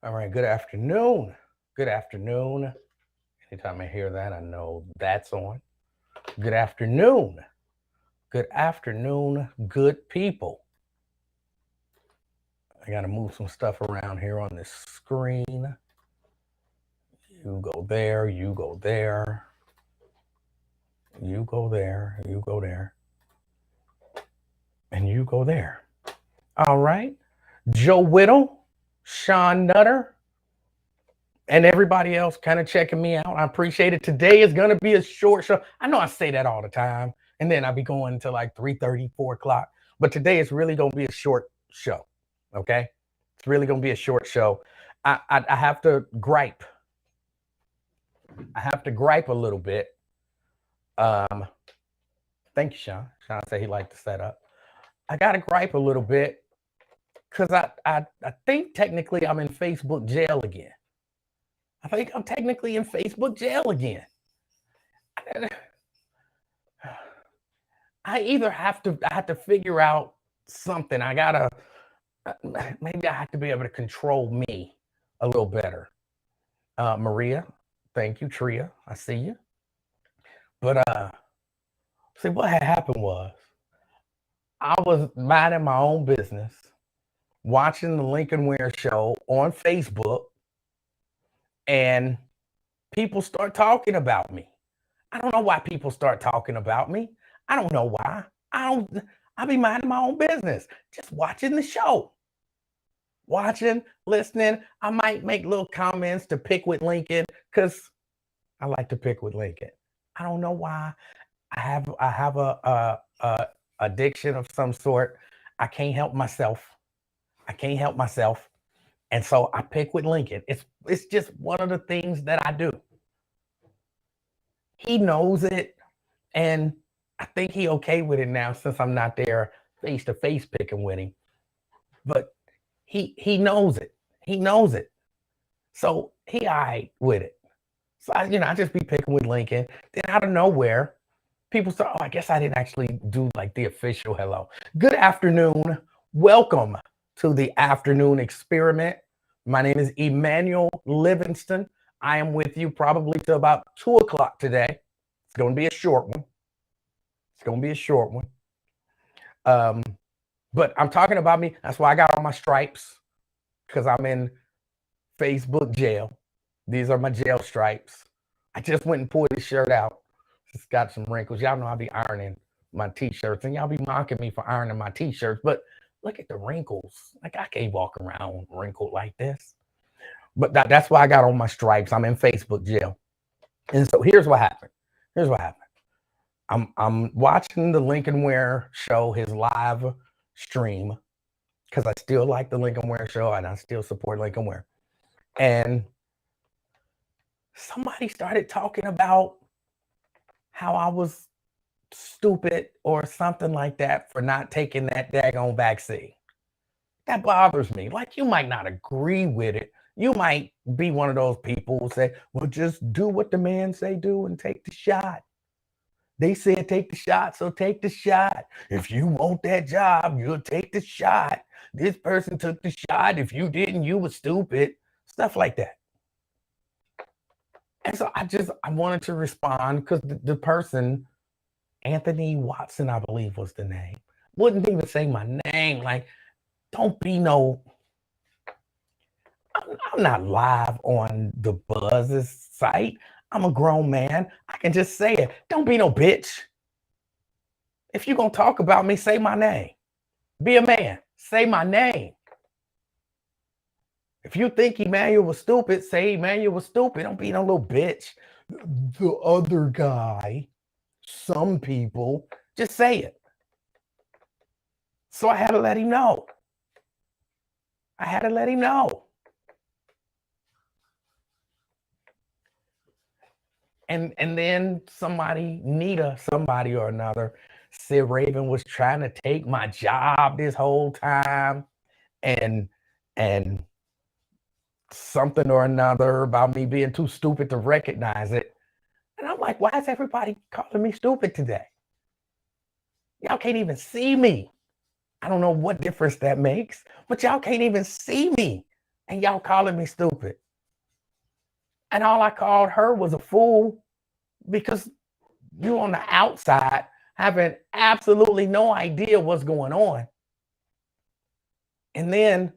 All right, good afternoon. Good afternoon. Anytime I hear that, I know that's on. Good afternoon. Good afternoon, good people. I got to move some stuff around here on this screen. You go there, you go there, you go there, you go there, and you go there. All right. Joe Whittle, Sean Nutter, and everybody else kind of checking me out. I appreciate it. Today is going to be a short show. I know I say that all the time, and then I'll be going until like 3:30, 4 o'clock. But today is really going to be a short show. Okay? It's really going to be a short show. I have to gripe. I have to gripe a little bit. Um, Thank you, Sean. Sean said he liked the setup. I got to gripe a little bit because I think technically I'm in Facebook jail again. I think I'm technically in Facebook jail again. I have to figure out something. I gotta maybe I have to be able to control me a little better. Maria, thank you. Tria, I see you. But see what had happened was I was minding my own business, watching the Lincoln Ware show on Facebook, and people start talking about me. I don't know why people start talking about me. I don't know why. I be minding my own business, just watching the show. Watching, listening. I might make little comments to pick with Lincoln because I like to pick with Lincoln. I don't know why. I have a addiction of some sort. I can't help myself. I can't help myself. And so I pick with Lincoln. It's just one of the things that I do. He knows it, and I think he okay with it now since I'm not there face to face picking with him. But he knows it. He knows it. So he all right with it. So I just be picking with Lincoln. Then out of nowhere, people start, oh, I guess I didn't actually do like the official hello. Good afternoon. Welcome to the afternoon experiment. My name is Emanuel Livingston. I am with you probably till about 2 o'clock today. It's going to be a short one. It's going to be a short one. But I'm talking about me. That's why I got all my stripes, because I'm in Facebook jail. These are my jail stripes. I just went and pulled this shirt out. It's got some wrinkles. Y'all know I'll be ironing my t-shirts, and y'all be mocking me for ironing my t-shirts. But look at the wrinkles. Like, I can't walk around wrinkled like this. But that's why I got on my stripes. I'm in Facebook jail. And so here's what happened. Here's what happened. I'm watching the Lincoln Ware show, his live stream, because I still like the Lincoln Ware show and I still support Lincoln Ware. And somebody started talking about how I was stupid or something like that for not taking that daggone vaccine. That bothers me. Like, you might not agree with it. You might be one of those people who say, well, just do what the man say do and take the shot. They said take the shot, so take the shot. If you want that job, you'll take the shot. This person took the shot. If you didn't, you were stupid. Stuff like that. And so I wanted to respond because the person, Anthony Watson, I believe was the name, wouldn't even say my name. Like, don't be no, I'm not live on the Buzz's site. I'm a grown man. I can just say it. Don't be no bitch. If you're going to talk about me, say my name. Be a man. Say my name. If you think Emanuel was stupid, say Emanuel was stupid. Don't be no little bitch. The other guy, some people, just say it. So I had to let him know. I had to let him know. And then somebody, Nita, somebody or another, said Raven was trying to take my job this whole time, and something or another about me being too stupid to recognize it. And I'm like, why is everybody calling me stupid today? Y'all can't even see me. I don't know what difference that makes, but y'all can't even see me. and y'all calling me stupid. And all I called her was a fool because you on the outside having absolutely no idea what's going on. And then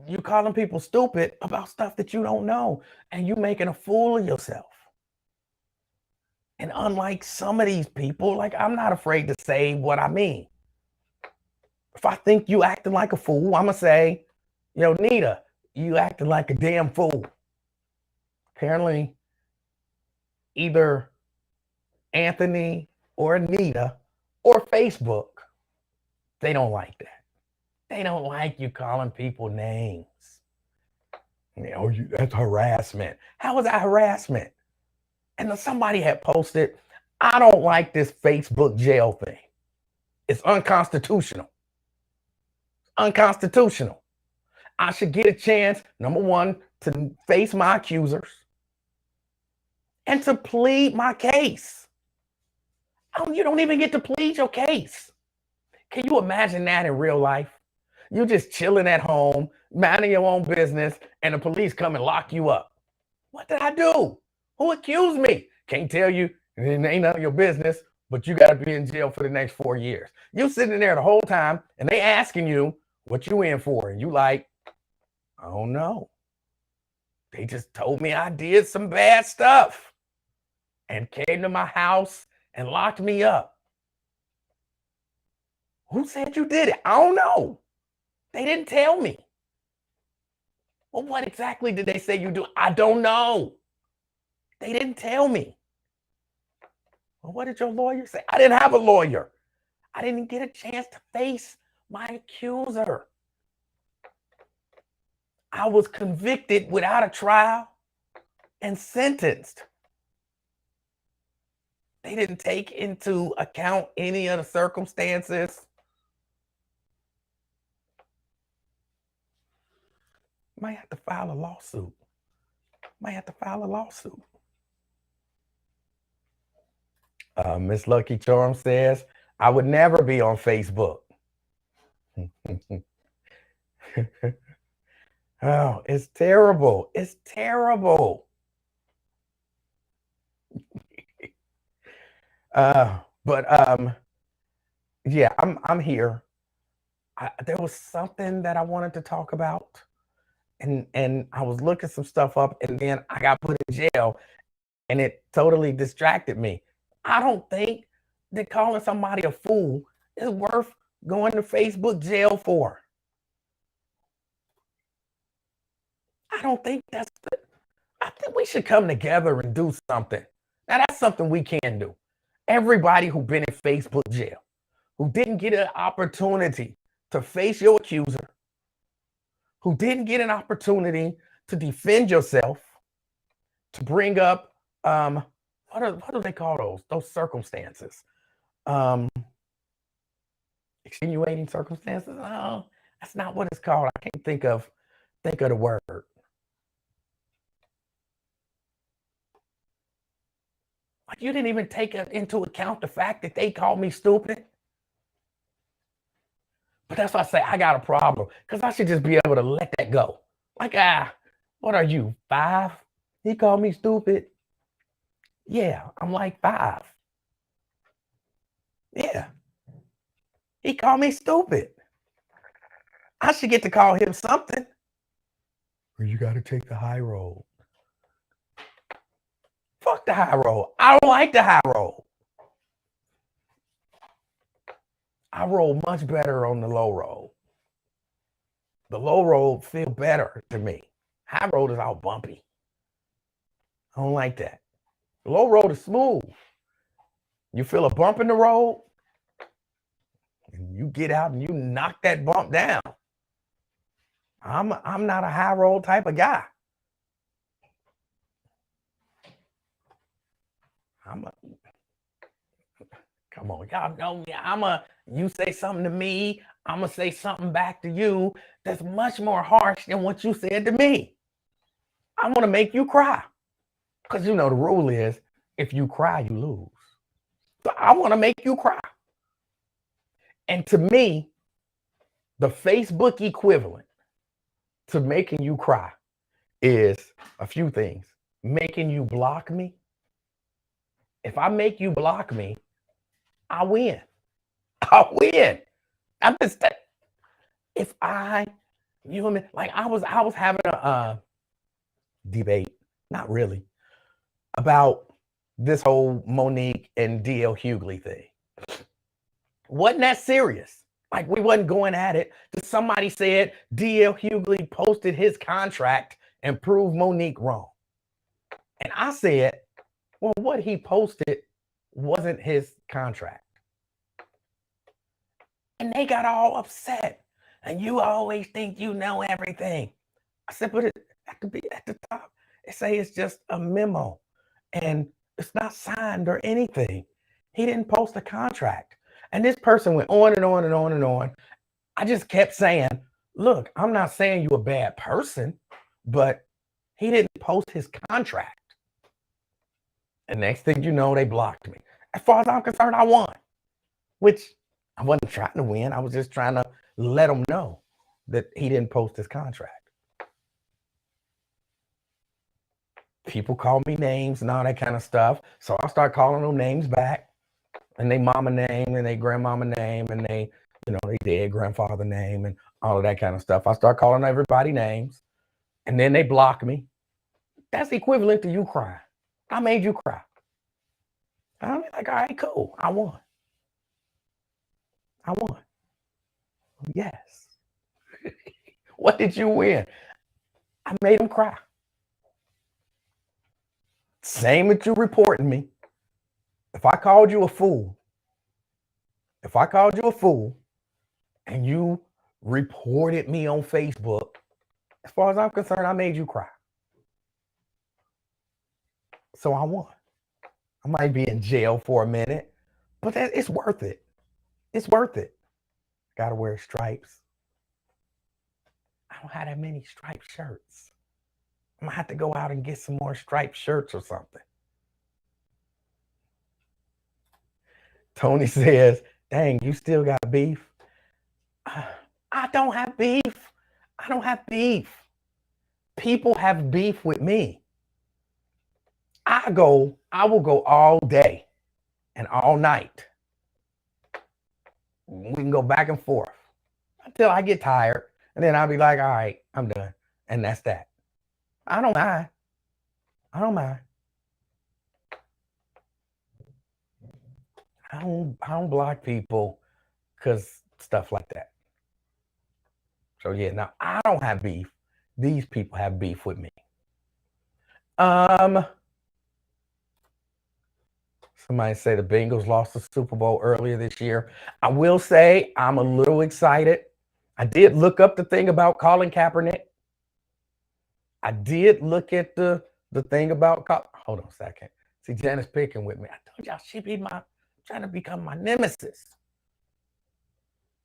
you calling people stupid about stuff that you don't know, and you making a fool of yourself. And unlike some of these people, like, I'm not afraid to say what I mean. If I think you acting like a fool, I'm gonna say, yo, Nita, you acting like a damn fool. Apparently, either Anthony or Anita or Facebook, they don't like that. They don't like you calling people names. You know, that's harassment. How is that harassment? And then somebody had posted, I don't like this Facebook jail thing. It's unconstitutional. Unconstitutional. I should get a chance, number one, to face my accusers and to plead my case. You don't even get to plead your case. Can you imagine that in real life? You're just chilling at home, minding your own business, and the police come and lock you up. What did I do? Who accused me? Can't tell you. It ain't none of your business, but you got to be in jail for the next 4 years. You sitting there the whole time, and they asking you what you in for, and you like, I don't know. They just told me I did some bad stuff and came to my house and locked me up. Who said you did it? I don't know. They didn't tell me. Well, what exactly did they say you do? I don't know. They didn't tell me. Well, what did your lawyer say? I didn't have a lawyer. I didn't get a chance to face my accuser. I was convicted without a trial and sentenced. They didn't take into account any of the circumstances. Might have to file a lawsuit. Miss Lucky Charm says, I would never be on Facebook. Oh, it's terrible. It's terrible. Yeah, I'm here. There was something that I wanted to talk about, and I was looking some stuff up, and then I got put in jail, and it totally distracted me. I don't think that calling somebody a fool is worth going to Facebook jail for. I don't think I think we should come together and do something. Now, that's something we can do. Everybody who's been in Facebook jail, who didn't get an opportunity to face your accuser, who didn't get an opportunity to defend yourself, to bring up, what do they call those circumstances? Extenuating circumstances? Oh, that's not what it's called. I can't think of the word. Like, you didn't even take into account the fact that they called me stupid. But that's why I say I got a problem, because I should just be able to let that go. Like, what are you, 5? He called me stupid. Yeah, I'm like 5. Yeah. He called me stupid. I should get to call him something. Or you got to take the high road. Fuck the high road. I don't like the high road. I roll much better on the low road. The low road feel better to me. High road is all bumpy. I don't like that. The low road is smooth. You feel a bump in the road, and you get out and you knock that bump down. I'm not a high road type of guy. Come on, y'all know me. You say something to me, I'm gonna say something back to you that's much more harsh than what you said to me. I want to make you cry, because you know the rule is, if you cry, you lose. So I want to make you cry. And to me, the Facebook equivalent to making you cry is a few things. Making you block me. If I make you block me, I win. I win. I'm just if I you know like I was having a debate, not really, about this whole Monique and DL Hughley thing. Wasn't that serious. Like we wasn't going at it. Just somebody said DL Hughley posted his contract and proved Monique wrong. And I said, well, what he posted wasn't his contract. And they got all upset. And you always think you know everything. I said, but it had to be at the top. They say it's just a memo and it's not signed or anything. He didn't post a contract. And this person went on and on and on and on. I just kept saying, look, I'm not saying you're a bad person, but he didn't post his contract. And next thing you know, they blocked me. As far as I'm concerned, I won, which I wasn't trying to win. I was just trying to let them know that he didn't post his contract. People call me names and all that kind of stuff. So I start calling them names back. And they mama name and they grandmama name and they, they dead grandfather name and all of that kind of stuff. I start calling everybody names and then they block me. That's equivalent to you crying. I made you cry. I'm like, all right, cool. I won. Yes. What did you win? I made them cry. Same with you reporting me. If I called you a fool, and you reported me on Facebook, as far as I'm concerned, I made you cry. So I won. I might be in jail for a minute, but it's worth it. It's worth it. Gotta wear stripes. I don't have that many striped shirts. I'm gonna have to go out and get some more striped shirts or something. Tony says, dang, you still got beef? I don't have beef. I don't have beef. People have beef with me. I will go all day and all night. We can go back and forth until I get tired. And then I'll be like, all right, I'm done. And that's that. I don't mind. I don't block people because stuff like that. So yeah, now I don't have beef. These people have beef with me. Somebody say the Bengals lost the Super Bowl earlier this year. I will say I'm a little excited. I did look up the thing about Colin Kaepernick. I did look at the thing about hold on a second. See, Janice picking with me. I told y'all she'd be trying to become my nemesis.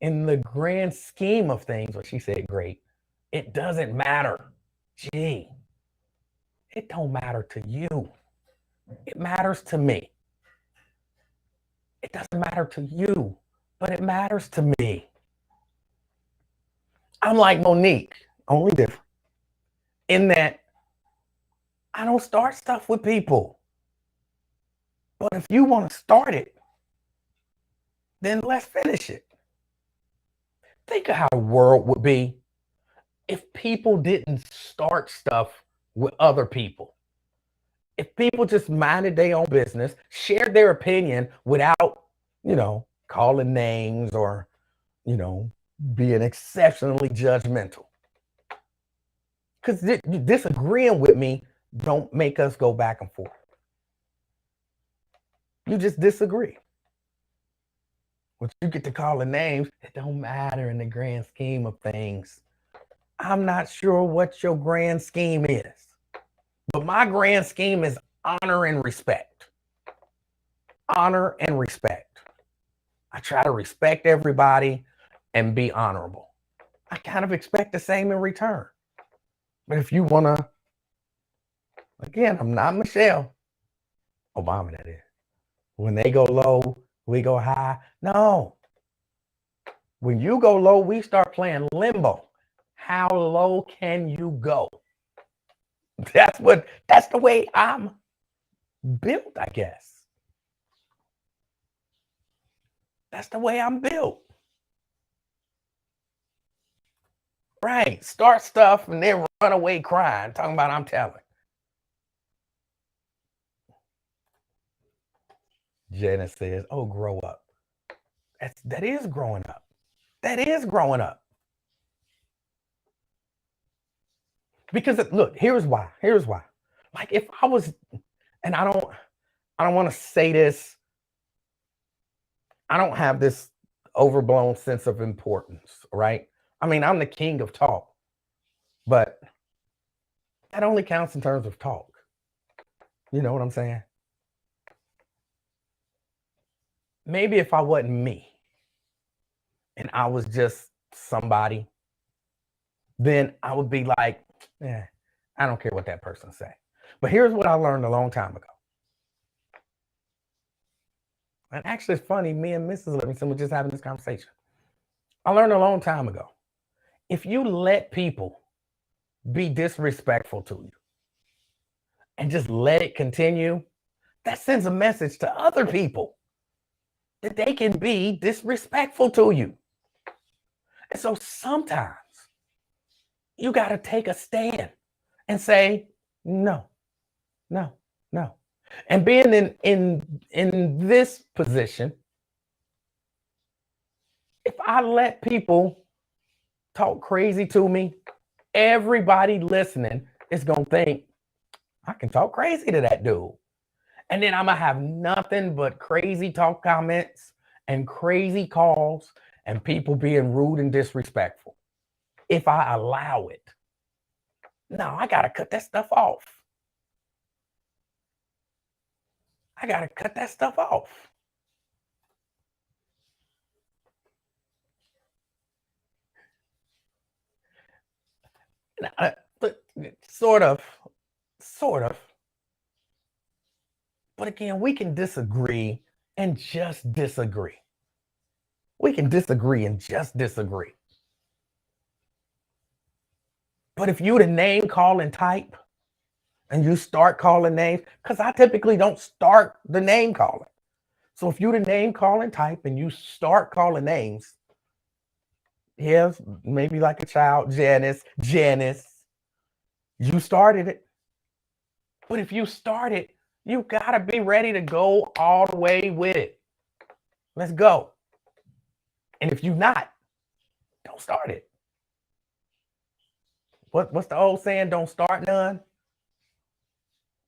In the grand scheme of things, well, she said great. It doesn't matter. Gee, it don't matter to you. It matters to me. It doesn't matter to you, but it matters to me. I'm like Monique, only different, in that I don't start stuff with people. But if you want to start it, then let's finish it. Think of how the world would be if people didn't start stuff with other people. If people just minded their own business, shared their opinion without, calling names or, being exceptionally judgmental. Because disagreeing with me don't make us go back and forth. You just disagree. Once you get to calling names, it don't matter in the grand scheme of things. I'm not sure what your grand scheme is, but my grand scheme is honor and respect. Honor and respect. I try to respect everybody and be honorable. I kind of expect the same in return. But if you want to, again, I'm not Michelle Obama, that is. When they go low, we go high. No. When you go low, we start playing limbo. how low can you go? That's the way I'm built, I guess. That's the way I'm built. Right. Start stuff and then run away crying, talking about I'm telling. Janice says, oh, grow up. That is growing up. That is growing up. Because look, here's why. Like if I was, and I don't want to say this, I don't have this overblown sense of importance, right? I mean, I'm the king of talk, but that only counts in terms of talk. You know what I'm saying? Maybe if I wasn't me and I was just somebody, then I would be like, I don't care what that person say. But here's what I learned a long time ago. And actually, it's funny, me and Mrs. Livingston were just having this conversation. I learned a long time ago. If you let people be disrespectful to you and just let it continue, that sends a message to other people that they can be disrespectful to you. And so sometimes you got to take a stand and say, no. And being in this position, if I let people talk crazy to me, everybody listening is going to think, I can talk crazy to that dude. And then I'm going to have nothing but crazy talk comments and crazy calls and people being rude and disrespectful. If I allow it. No, I got to cut that stuff off. But sort of. But again, we can disagree and just disagree. But if you the name calling type and you start calling names, because I typically don't start the name calling. So if you the name calling type and you start calling names, yes, maybe like a child, Janice, you started it. But if you started, you got to be ready to go all the way with it. Let's go. And if you're not, don't start it. What's the old saying? Don't start none.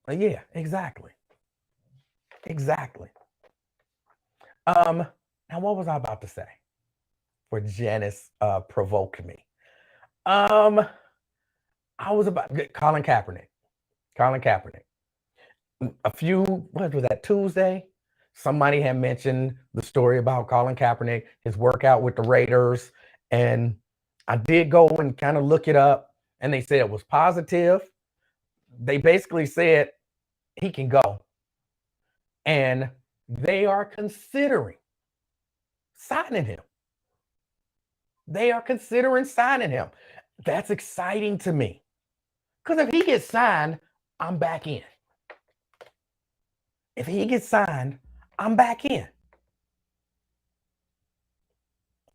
Yeah, exactly. Now, what was I about to say? For Janice provoking me. I was about Colin Kaepernick. What was that, Tuesday? Somebody had mentioned the story about Colin Kaepernick, his workout with the Raiders. And I did go and kind of look it up. And they said it was positive. They basically said he can go. And they are considering signing him. That's exciting to me. Because if he gets signed, I'm back in.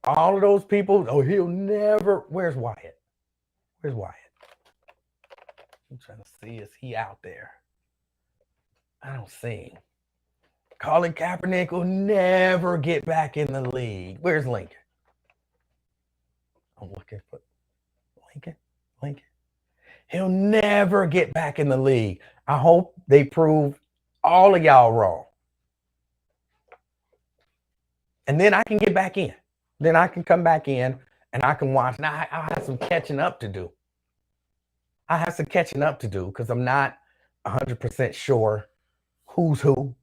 All of those people, he'll never. Where's Wyatt? I'm trying to see, is he out there? I don't see him. Colin Kaepernick will never get back in the league. Where's Lincoln? I'm looking for Lincoln. He'll never get back in the league. I hope they prove all of y'all wrong. And then I can get back in. Then I can come back in and I can watch. Now I have some catching up to do. Because I'm not 100% sure who's who.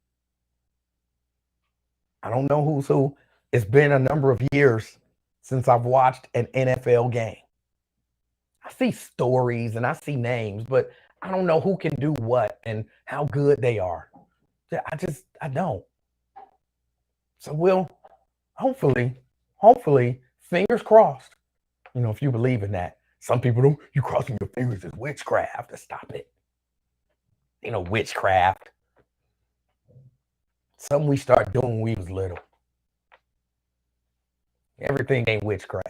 I don't know who's who. It's been a number of years since I've watched an NFL game. I see stories and I see names, but I don't know who can do what and how good they are. I don't. So we'll hopefully, fingers crossed, if you believe in that, Some people don't, you crossing your fingers is witchcraft. Stop it. Ain't no witchcraft. Something we start doing when we was little. Everything ain't witchcraft.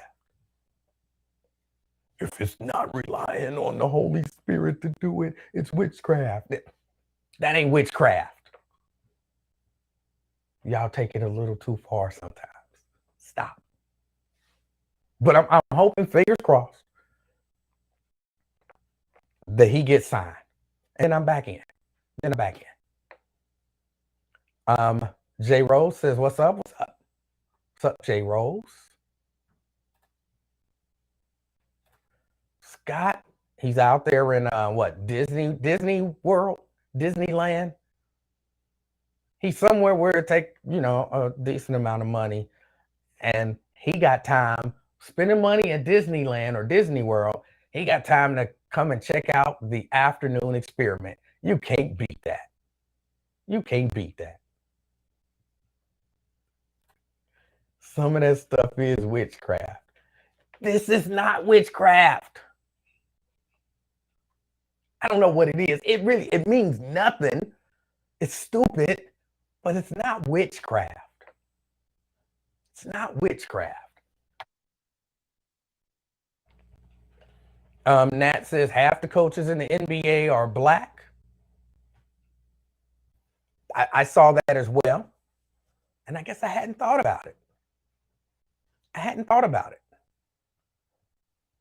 If it's not relying on the Holy Spirit to do it, it's witchcraft. That ain't witchcraft. Y'all take it a little too far sometimes. Stop. But I'm hoping, fingers crossed, that he gets signed. And I'm back in. Then I'm back in. J Rose says, what's up? What's up? What's up, J Rose? Scott, he's out there in what, Disney World, Disneyland. He's somewhere where it take, you know, a decent amount of money, and he got time spending money at Disneyland or Disney World. He got time to come and check out the afternoon experiment. You can't beat that. You can't beat that. Some of that stuff is witchcraft. This is not witchcraft. I don't know what it is. It means nothing. It's stupid, but it's not witchcraft. It's not witchcraft. Nat says half the coaches in the NBA are black. I saw that as well. And I guess I hadn't thought about it.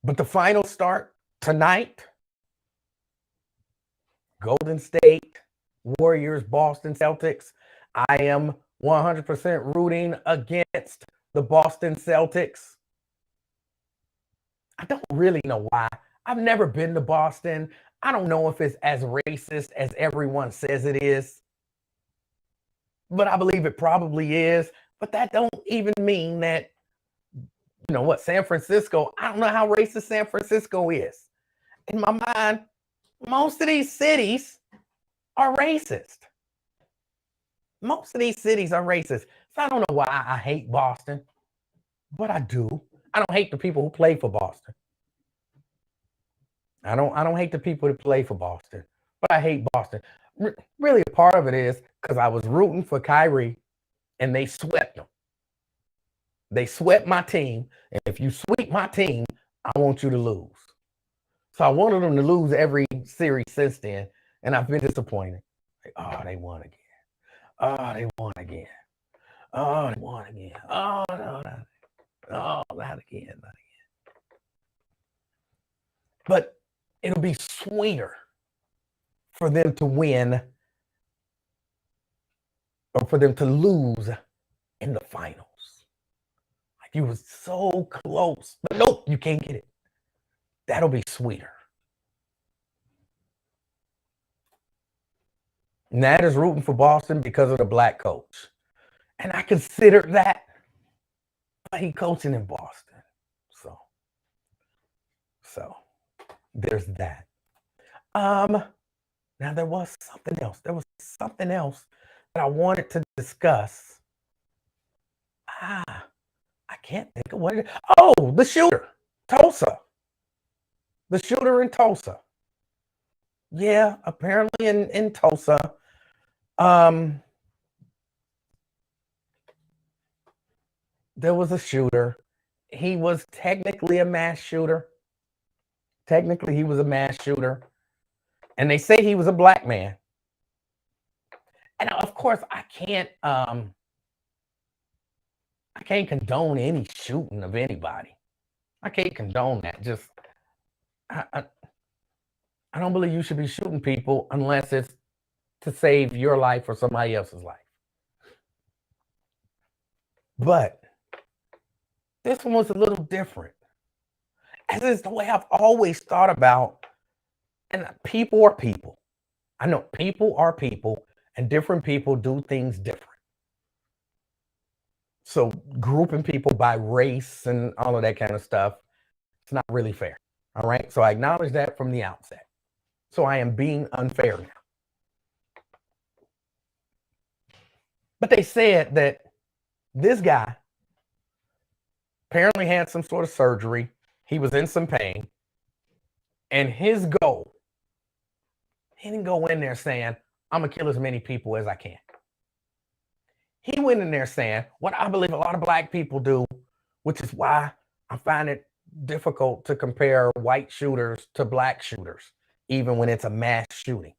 But the finals start tonight. Golden State Warriors, Boston Celtics. I am 100% rooting against the Boston Celtics. I don't really know why. I've never been to Boston. I don't know if it's as racist as everyone says it is. But I believe it probably is. But that don't even mean that, you know what, San Francisco, I don't know how racist San Francisco is. In my mind, most of these cities are racist. Most of these cities are racist. So I don't know why I hate Boston, but I do. I don't hate the people who play for Boston. I don't hate the people that play for Boston, but I hate Boston. Really, a part of it is because I was rooting for Kyrie and they swept them. They swept my team. And if you sweep my team, I want you to lose. So I wanted them to lose every series since then. And I've been disappointed. Like, oh, they won again. Oh, they won again. Oh, they won again. Oh, no, not again. Not again. But it'll be sweeter for them to win or for them to lose in the finals. Like, you was so close, but nope, you can't get it. That'll be sweeter. Nat is rooting for Boston because of the black coach. And I consider that, but he coaching in Boston. So there's that. Now there was something else. There was something else that I wanted to discuss. I can't think of what it is. Oh, the shooter, Tulsa. The shooter in Tulsa. Yeah, apparently in Tulsa. There was a shooter. He was technically a mass shooter. Technically, he was a mass shooter. And they say he was a black man. And of course, I can't condone any shooting of anybody. I can't condone that. Just I don't believe you should be shooting people unless it's to save your life or somebody else's life. But this one was a little different. As is the way I've always thought about, and people are people. I know people are people, and different people do things different. So grouping people by race and all of that kind of stuff, it's not really fair. All right. So I acknowledge that from the outset. So I am being unfair now. But they said that this guy apparently had some sort of surgery. He was in some pain. And his goal, he didn't go in there saying, I'm going to kill as many people as I can. He went in there saying what I believe a lot of black people do, which is why I find it difficult to compare white shooters to black shooters, even when it's a mass shooting.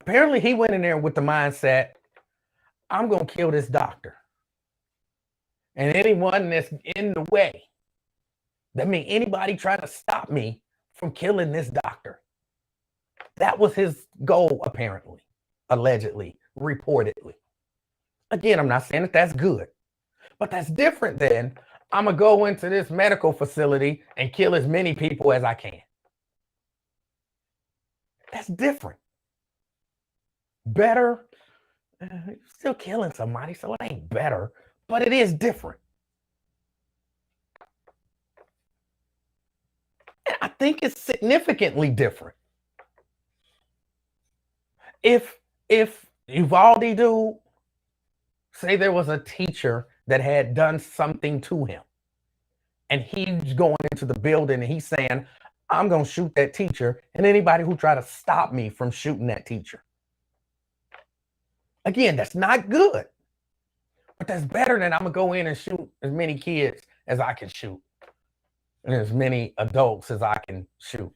Apparently, he went in there with the mindset, I'm going to kill this doctor. And anyone that's in the way, that means anybody trying to stop me from killing this doctor. That was his goal, apparently, allegedly, reportedly. Again, I'm not saying that that's good, but that's different than I'm going to go into this medical facility and kill as many people as I can. That's different. Better, still killing somebody, so it ain't better, but it is different. And I think it's significantly different. If Uvalde dude, say there was a teacher that had done something to him, and he's going into the building and he's saying, I'm going to shoot that teacher and anybody who try to stop me from shooting that teacher. Again, that's not good, but that's better than I'm going to go in and shoot as many kids as I can shoot and as many adults as I can shoot.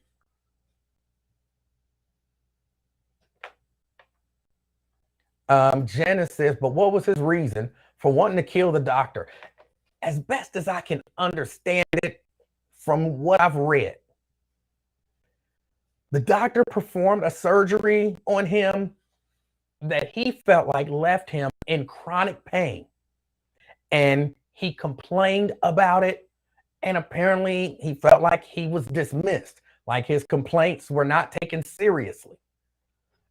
Janice says, but what was his reason for wanting to kill the doctor? As best as I can understand it from what I've read, the doctor performed a surgery on him that he felt like left him in chronic pain. And he complained about it. And apparently he felt like he was dismissed, like his complaints were not taken seriously.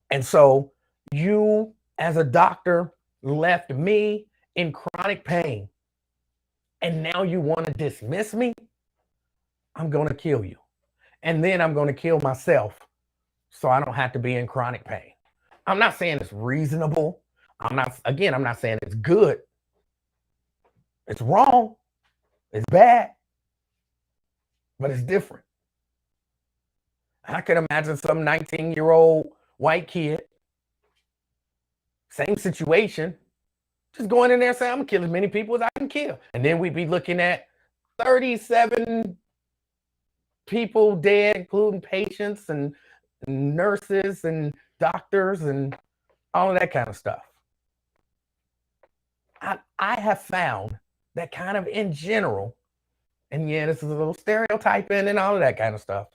And so you, as a doctor, left me in chronic pain. And now you want to dismiss me? I'm going to kill you. And then I'm going to kill myself so I don't have to be in chronic pain. I'm not saying it's reasonable. I'm not saying it's good. It's wrong. It's bad. But it's different. I can imagine some 19-year-old white kid, same situation, just going in there saying, I'm going to kill as many people as I can kill. And then we'd be looking at 37 people dead, including patients and nurses and doctors and all of that kind of stuff. I have found that kind of in general, and yeah, this is a little stereotyping and all of that kind of stuff.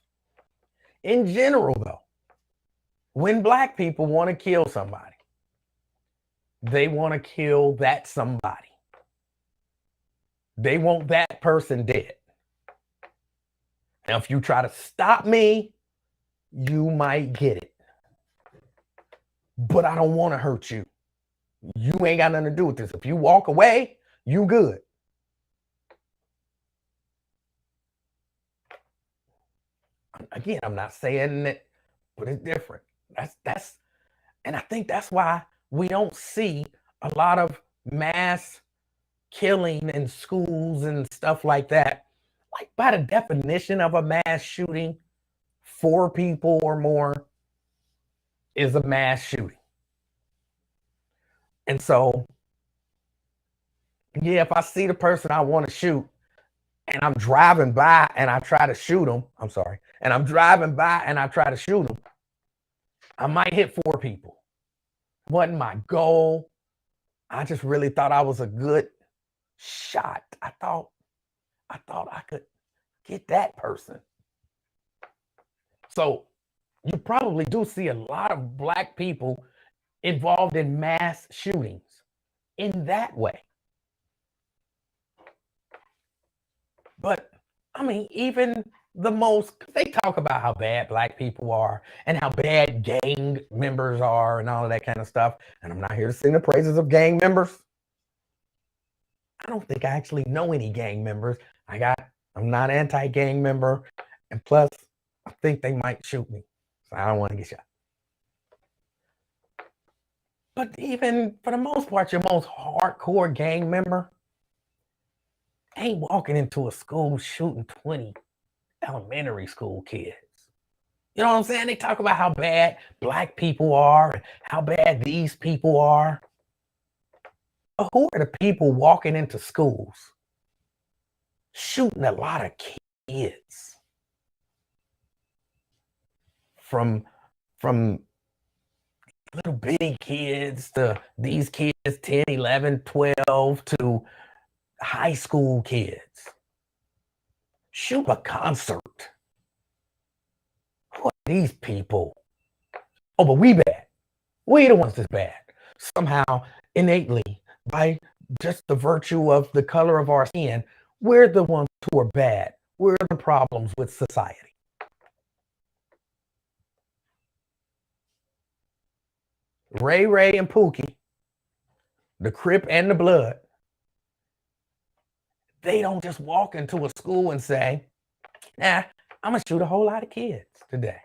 In general, though, when black people want to kill somebody, they want to kill that somebody. They want that person dead. Now, if you try to stop me, you might get it. But I don't want to hurt you. You ain't got nothing to do with this. If you walk away, you good. Again, I'm not saying that, but it's different. That's, and I think that's why we don't see a lot of mass killing in schools and stuff like that. Like, by the definition of a mass shooting, 4 people or more is a mass shooting. And so, yeah, if I see the person I want to shoot and I'm driving by and I try to shoot them, and I'm driving by and I try to shoot them, I might hit 4 people. Wasn't my goal. I just really thought I was a good shot. I thought I could get that person. So you probably do see a lot of black people involved in mass shootings in that way. But I mean, even the most, they talk about how bad black people are and how bad gang members are and all of that kind of stuff. And I'm not here to sing the praises of gang members. I don't think I actually know any gang members. I'm not anti-gang member. And plus, I think they might shoot me. So I don't want to get shot. But even for the most part, your most hardcore gang member ain't walking into a school shooting 20, elementary school kids. You know what I'm saying? They talk about how bad black people are and how bad these people are. But who are the people walking into schools shooting a lot of kids? From little bitty kids to these kids 10, 11, 12 to high school kids. Shoot a concert. Who are these people? Oh, but we bad. We the ones that's bad. Somehow, innately, by just the virtue of the color of our skin, we're the ones who are bad. We're the problems with society. Ray and Pookie, the Crip and the Blood, they don't just walk into a school and say, nah, I'm gonna shoot a whole lot of kids today.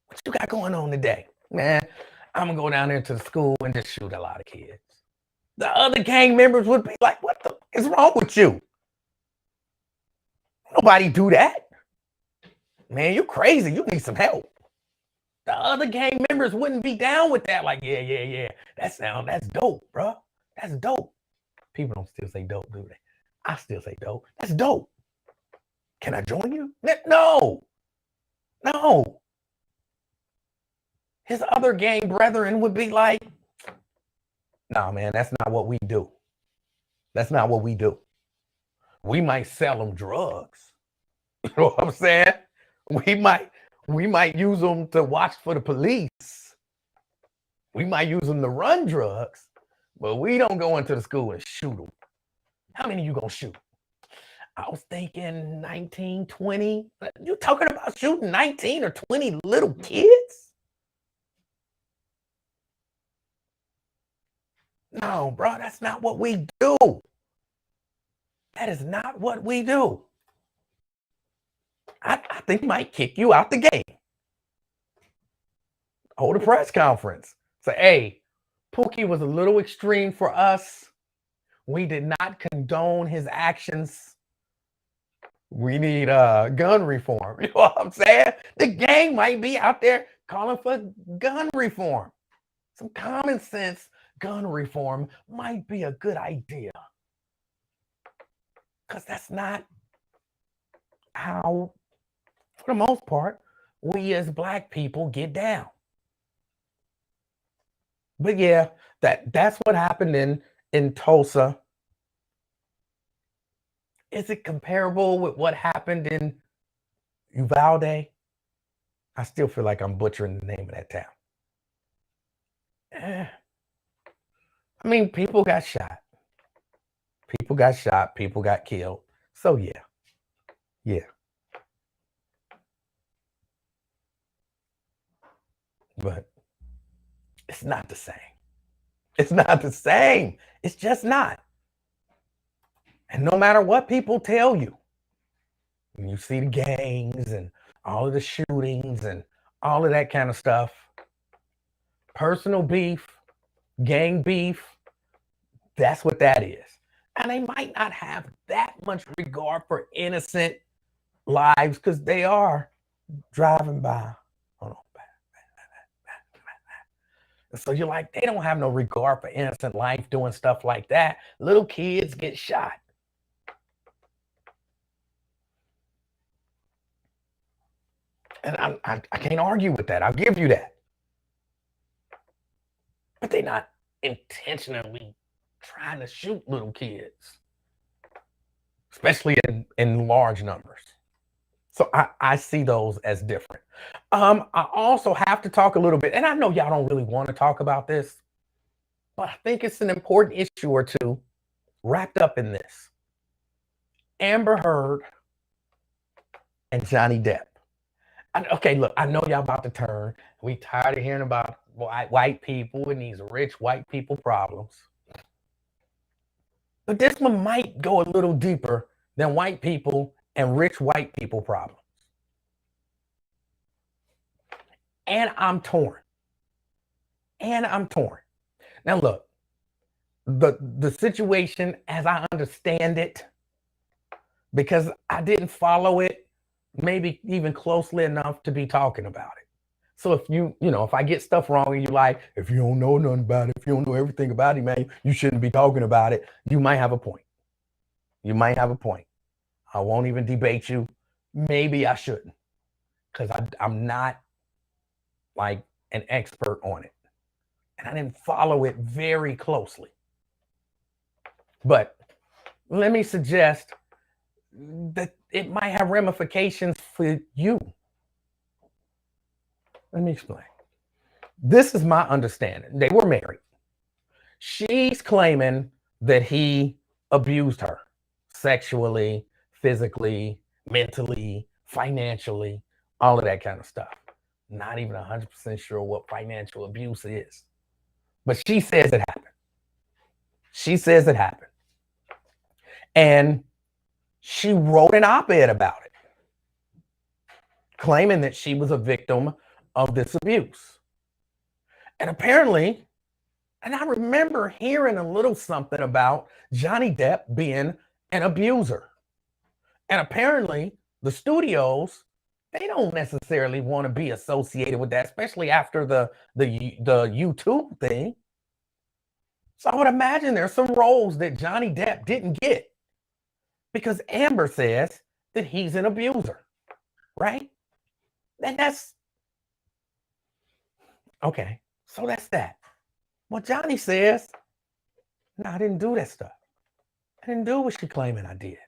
What you got going on today? Man, I'm gonna go down there to the school and just shoot a lot of kids. The other gang members would be like, what the is wrong with you? Nobody do that. Man, you're crazy. You need some help. The other gang members wouldn't be down with that. Like, yeah. That's dope, bro. That's dope. People don't still say dope, do they? I still say dope. That's dope. Can I join you? No. His other gang brethren would be like, no, man, that's not what we do. That's not what we do. We might sell them drugs. You know what I'm saying? We might use them to watch for the police. We might use them to run drugs, but we don't go into the school and shoot them. How many you gonna shoot? I was thinking 19, 20. You talking about shooting 19 or 20 little kids? No, bro, that's not what we do. That is not what we do. I think he might kick you out the game. Hold a press conference. Say, hey, Pookie was a little extreme for us. We did not condone his actions. We need gun reform. You know what I'm saying? The gang might be out there calling for gun reform. Some common sense gun reform might be a good idea. Because that's not how, for the most part, we as black people get down. But yeah, that's what happened in Tulsa. Is it comparable with what happened in Uvalde? I still feel like I'm butchering the name of that town. I mean, people got shot. People got shot. People got killed. So yeah. But it's not the same. It's not the same. It's just not. And no matter what people tell you, when you see the gangs and all of the shootings and all of that kind of stuff, personal beef, gang beef, that's what that is. And they might not have that much regard for innocent lives because they are driving by. Hold on. So you're like, they don't have no regard for innocent life doing stuff like that. Little kids get shot. And I can't argue with that. I'll give you that. But they're not intentionally trying to shoot little kids, especially in large numbers. So I see those as different. I also have to talk a little bit, and I know y'all don't really want to talk about this, but I think it's an important issue or two wrapped up in this. Amber Heard and Johnny Depp. Okay, look, I know y'all about to turn. We tired of hearing about white people and these rich white people problems. But this one might go a little deeper than white people and rich white people problems. And I'm torn. Now look, the situation as I understand it, because I didn't follow it maybe even closely enough to be talking about it. So if if I get stuff wrong and you like, if you don't know nothing about it, if you don't know everything about it, man, you shouldn't be talking about it. You might have a point. You might have a point. I won't even debate you. Maybe I shouldn't, because I'm not like an expert on it. And I didn't follow it very closely. But let me suggest that it might have ramifications for you. Let me explain. This is my understanding. They were married. She's claiming that he abused her sexually, physically, mentally, financially, all of that kind of stuff. Not even 100% sure what financial abuse is. But she says it happened. She says it happened. And she wrote an op-ed about it, claiming that she was a victim of this abuse. And apparently, and I remember hearing a little something about Johnny Depp being an abuser. And apparently, the studios, they don't necessarily want to be associated with that, especially after the YouTube thing. So I would imagine there's some roles that Johnny Depp didn't get because Amber says that he's an abuser, right? And that's okay. So that's that. Well, Johnny says, no, I didn't do that stuff. I didn't do what she claiming I did.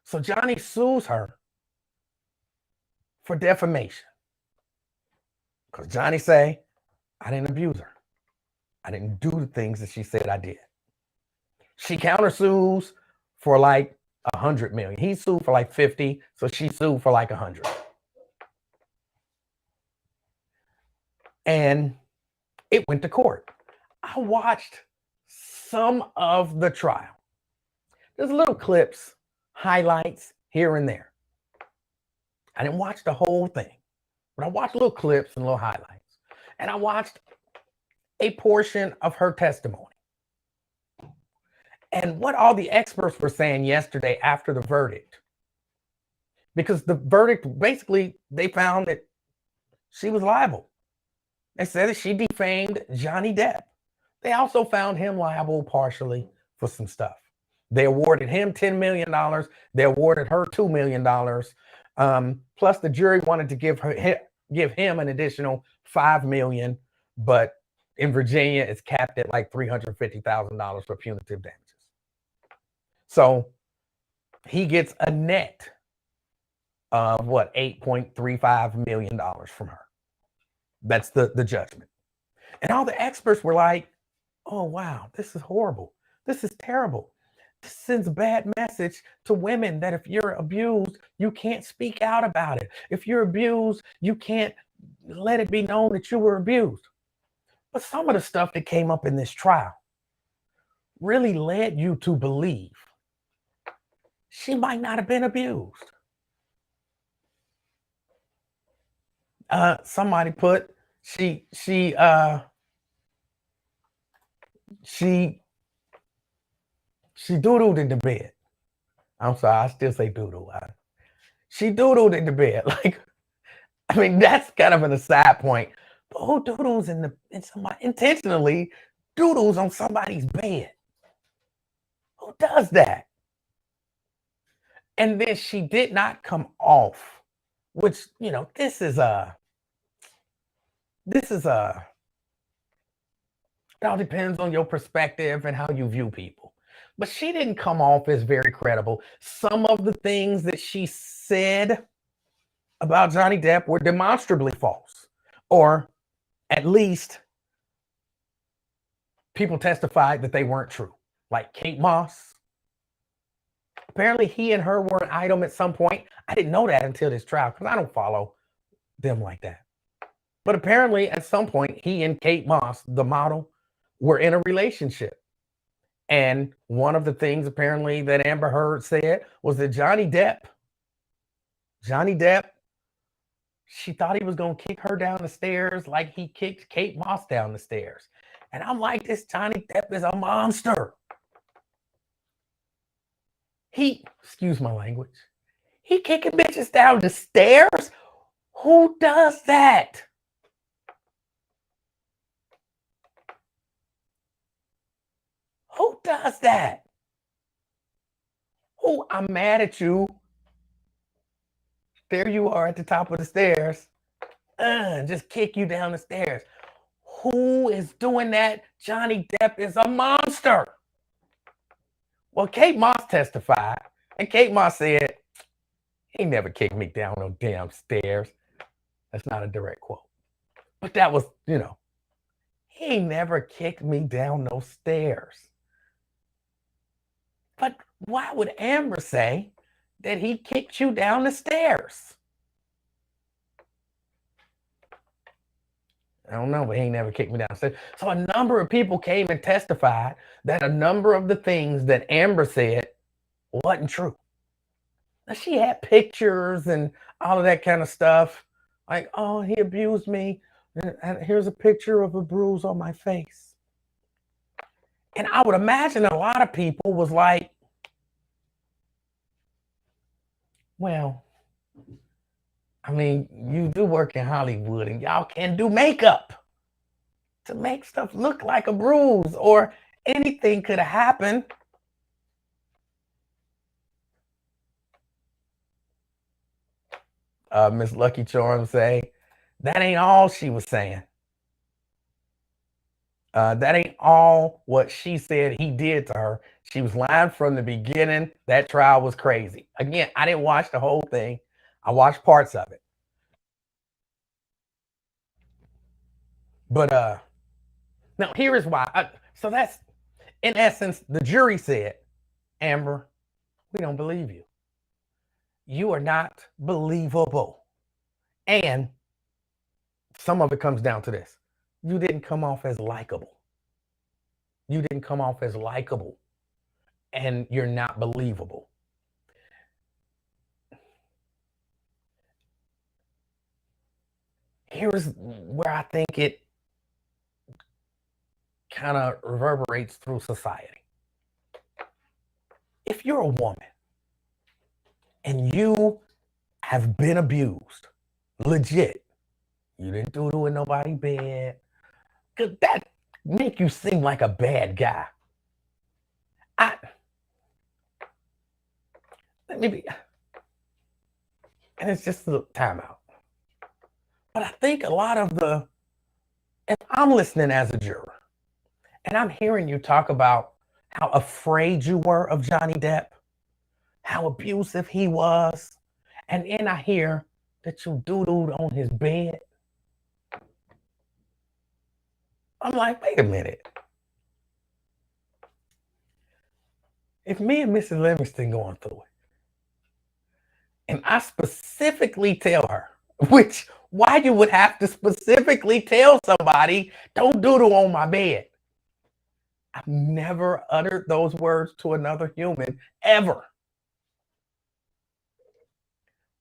So Johnny sues her for defamation. Because Johnny say, I didn't abuse her. I didn't do the things that she said I did. She countersues for like 100 million. He sued for like 50, so she sued for like 100. And it went to court. I watched some of the trial. There's little clips, highlights here and there. I didn't watch the whole thing, but I watched little clips and little highlights. And I watched a portion of her testimony. And what all the experts were saying yesterday after the verdict. Because the verdict, basically, they found that she was liable. They said that she defamed Johnny Depp. They also found him liable partially for some stuff. They awarded him $10 million. They awarded her $2 million. Plus, the jury wanted to give him an additional $5 million. But in Virginia, it's capped at like $350,000 for punitive damages. So he gets a net of $8.35 million from her. That's the judgment. And all the experts were like, oh, wow, this is horrible. This is terrible. This sends a bad message to women that if you're abused, you can't speak out about it. If you're abused, you can't let it be known that you were abused. But some of the stuff that came up in this trial really led you to believe she might not have been abused. Somebody put she doodled in the bed. I'm sorry, I still say doodle. She doodled in the bed. Like, I mean, that's kind of an aside point. But who doodles in somebody intentionally doodles on somebody's bed? Who does that? And then she did not come off, which, this is it all depends on your perspective and how you view people. But she didn't come off as very credible. Some of the things that she said about Johnny Depp were demonstrably false, or at least people testified that they weren't true. Like Kate Moss. Apparently he and her were an item at some point. I didn't know that until this trial because I don't follow them like that. But apparently at some point he and Kate Moss, the model, were in a relationship. And one of the things apparently that Amber Heard said was that Johnny Depp, she thought he was going to kick her down the stairs like he kicked Kate Moss down the stairs. And I'm like, this Johnny Depp is a monster. Excuse my language, he kicking bitches down the stairs? Who does that? Who does that? Who? I'm mad at you. There you are at the top of the stairs. Just kick you down the stairs. Who is doing that? Johnny Depp is a monster. Well, Kate Moss testified, and Kate Moss said, he never kicked me down no damn stairs. That's not a direct quote. But that was, he never kicked me down no stairs. But why would Amber say that he kicked you down the stairs? I don't know, but he never kicked me downstairs. So a number of people came and testified that a number of the things that Amber said wasn't true. Now, she had pictures and all of that kind of stuff. Like, oh, he abused me. And here's a picture of a bruise on my face. And I would imagine a lot of people was like, well, I mean, you do work in Hollywood and y'all can do makeup to make stuff look like a bruise, or anything could have happened. Miss Lucky Charms say, that ain't all she was saying. That ain't all what she said he did to her. She was lying from the beginning. That trial was crazy. Again, I didn't watch the whole thing. I watched parts of it. But now here is why. So that's, in essence, the jury said, Amber, we don't believe you. You are not believable. And some of it comes down to this. You didn't come off as likable. You didn't come off as likable. And you're not believable. Here's where I think it kind of reverberates through society. If you're a woman and you have been abused, legit, you didn't do it in nobody's bed, because that make you seem like a bad guy. And it's just a timeout. But I think a lot of if I'm listening as a juror and I'm hearing you talk about how afraid you were of Johnny Depp, how abusive he was, and then I hear that you doodled on his bed, I'm like, wait a minute. If me and Mrs. Livingston going through it, and I specifically tell her, why you would have to specifically tell somebody, don't doodle on my bed. I've never uttered those words to another human, ever.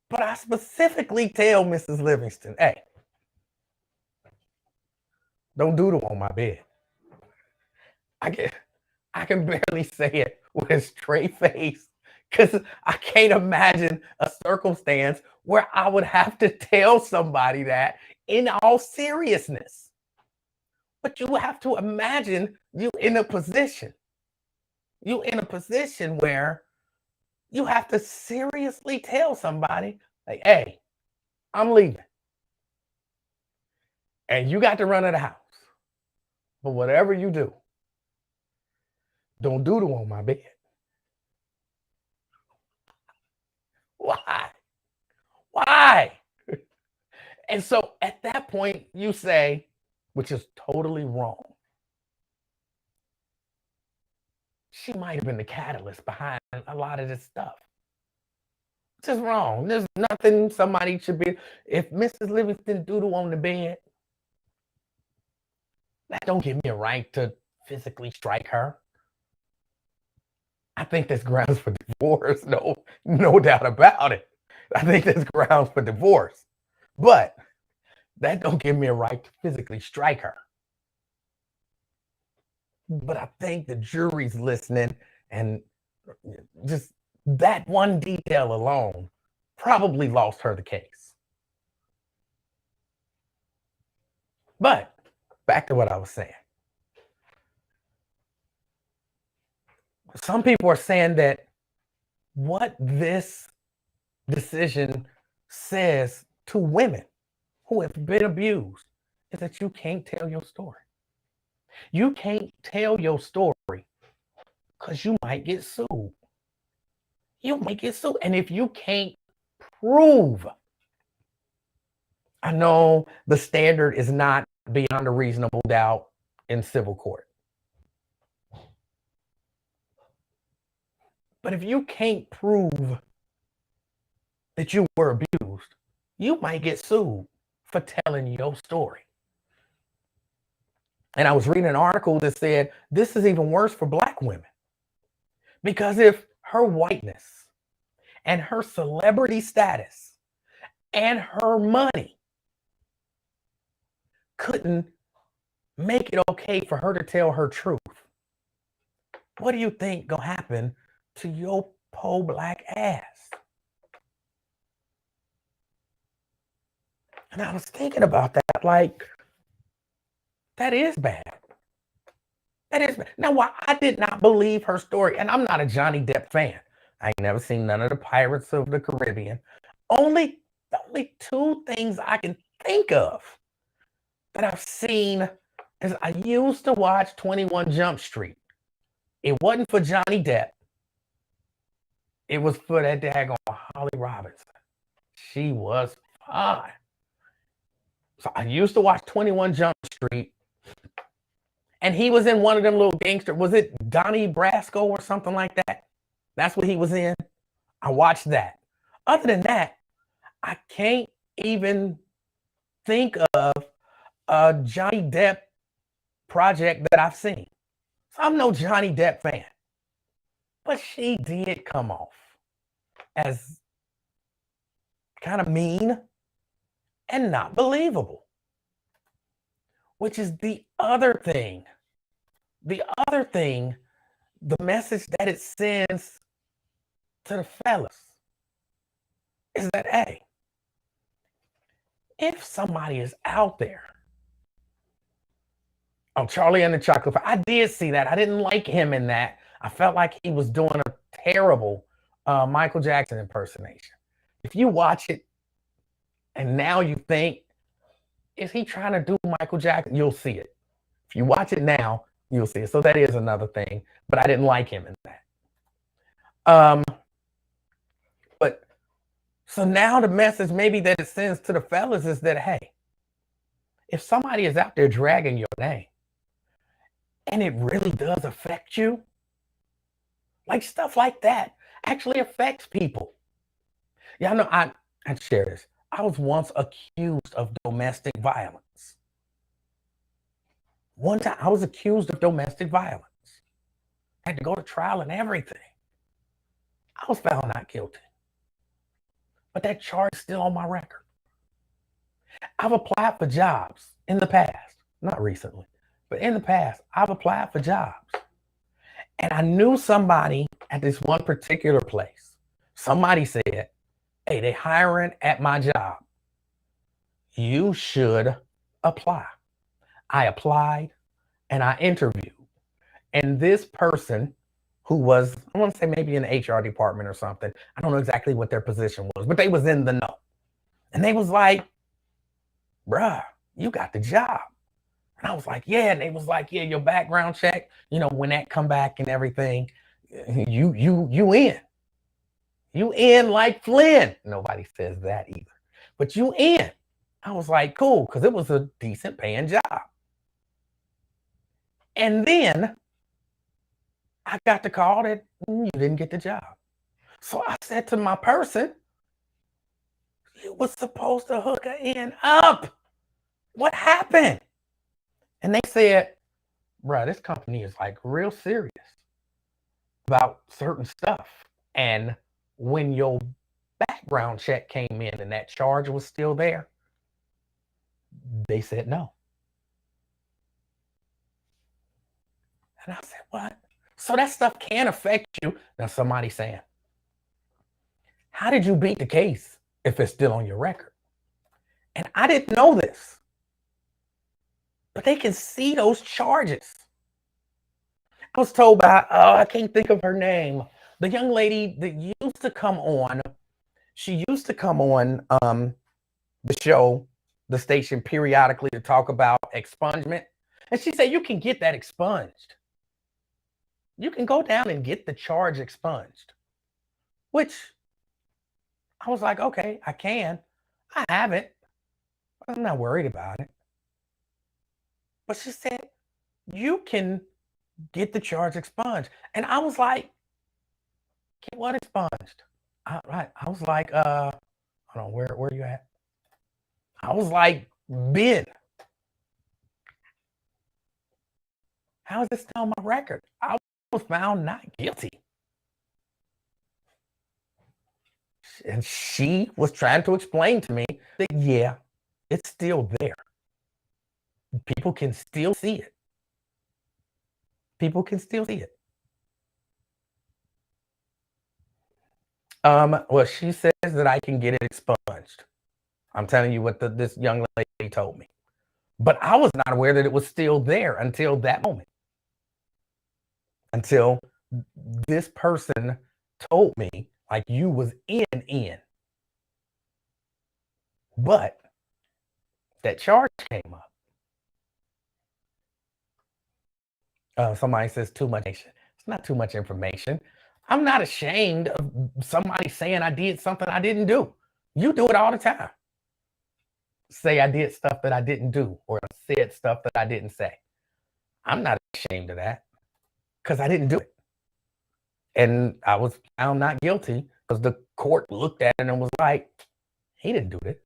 But I specifically tell Mrs. Livingston, hey, don't doodle on my bed. I can barely say it with a straight face, because I can't imagine a circumstance where I would have to tell somebody that in all seriousness. But you have to imagine you in a position where you have to seriously tell somebody, like, hey, I'm leaving. And you got to run to the house. But whatever you do, don't doodle on my bed. Why? And so at that point, you say, which is totally wrong, she might have been the catalyst behind a lot of this stuff. It's just wrong. There's nothing somebody should be. If Mrs. Livingston doodle on the bed, that don't give me a right to physically strike her. I think that's grounds for divorce. No doubt about it. I think that's grounds for divorce. But that don't give me a right to physically strike her. But I think the jury's listening and just That one detail alone probably lost her the case. But back to what I was saying. Some people are saying that what this decision says to women who have been abused is that you can't tell your story. You can't tell your story because you might get sued. You might get sued. And if you can't prove, I know the standard is not beyond a reasonable doubt in civil court. But if you can't prove that you were abused, you might get sued for telling your story. And I was reading an article that said this is even worse for Black women. Because if her whiteness and her celebrity status and her money couldn't make it okay for her to tell her truth, what do you think gonna happen to your po Black ass? And I was thinking about that, like, that is bad. That is bad. Now, why I did not believe her story, and I'm not a Johnny Depp fan. I ain't never seen none of the Pirates of the Caribbean. The only two things I can think of that I've seen is I used to watch 21 Jump Street. It wasn't for Johnny Depp. It was for that daggone Holly Robinson. She was fine. So I used to watch 21 Jump Street. And he was in one of them little gangster. Was it Donnie Brasco or something like that? That's what he was in. I watched that. Other than that, I can't even think of a Johnny Depp project that I've seen. So I'm no Johnny Depp fan. But she did come off as kind of mean and not believable. Which is the other thing. The other thing, the message that it sends to the fellas is that, hey, if somebody is out there, oh, Charlie and the Chocolate Factory, I did see that. I didn't like him in that. I felt like he was doing a terrible Michael Jackson impersonation. If you watch it and now you think, is he trying to do Michael Jackson? You'll see it. If you watch it now, you'll see it. So that is another thing, but I didn't like him in that. But so now the message maybe that it sends to the fellas is that, hey, if somebody is out there dragging your name and it really does affect you, like stuff like that actually affects people. Yeah, I know I'd share this. I was once accused of domestic violence. One time I was accused of domestic violence. I had to go to trial and everything. I was found not guilty. But that charge is still on my record. I've applied for jobs in the past, not recently, but in the past, I've applied for jobs. And I knew somebody at this one particular place. Somebody said, hey, they hiring at my job. You should apply. I applied and I interviewed. And this person who was, I want to say maybe in the HR department or something. I don't know exactly what their position was, but they was in the know. And they was like, bruh, you got the job. And I was like, yeah. And they was like, yeah, your background check, you know, when that come back and everything, you in. You in like Flynn. Nobody says that either. But you in. I was like, cool, because it was a decent paying job. And then I got the call that you didn't get the job. So I said to my person, you was supposed to hook her in up. What happened? And they said, bro, this company is like real serious about certain stuff. And when your background check came in and that charge was still there, they said no. And I said, what? So that stuff can affect you. Now somebody's saying, how did you beat the case if it's still on your record? And I didn't know this, but they can see those charges. I was told by, oh, I can't think of her name. The young lady that used to come on, she used to come on the show, the station periodically to talk about expungement. And she said, you can get that expunged. You can go down and get the charge expunged, which I was like, okay, I can. I haven't. I'm not worried about it. But she said, you can get the charge expunged. And I was like, get what expunged? I was like, hold on, where are you at? I was like, Ben, how is this still on my record? I was found not guilty. And she was trying to explain to me that, yeah, it's still there. People can still see it. People can still see it. Well, she says that I can get it expunged. I'm telling you what this young lady told me. But I was not aware that it was still there until that moment. Until this person told me, like, you was in. But that charge came up. Somebody says too much information. It's not too much information. I'm not ashamed of somebody saying I did something I didn't do. You do it all the time. Say I did stuff that I didn't do, or said stuff that I didn't say. I'm not ashamed of that because I didn't do it. And I was found not guilty because the court looked at it and was like, he didn't do this.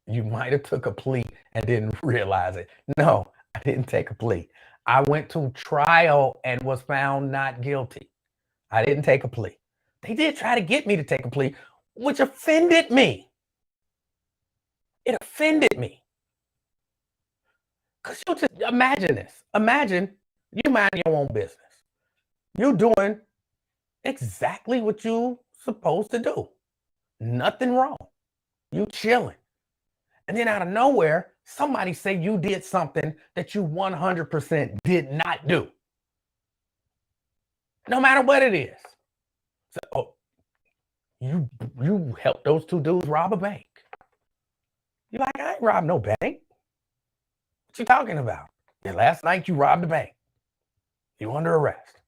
You might have took a plea and didn't realize it. No, I didn't take a plea. I went to trial and was found not guilty. I didn't take a plea. They did try to get me to take a plea, which offended me. It offended me. Because you just imagine this. Imagine you mind your own business. You're doing exactly what you're supposed to do. Nothing wrong. You chilling. And then out of nowhere, somebody say you did something that you 100% did not do. No matter what it is. So, oh, you helped those two dudes rob a bank. You're like, I ain't robbed no bank. What you talking about? Yeah, last night you robbed a bank. You under arrest.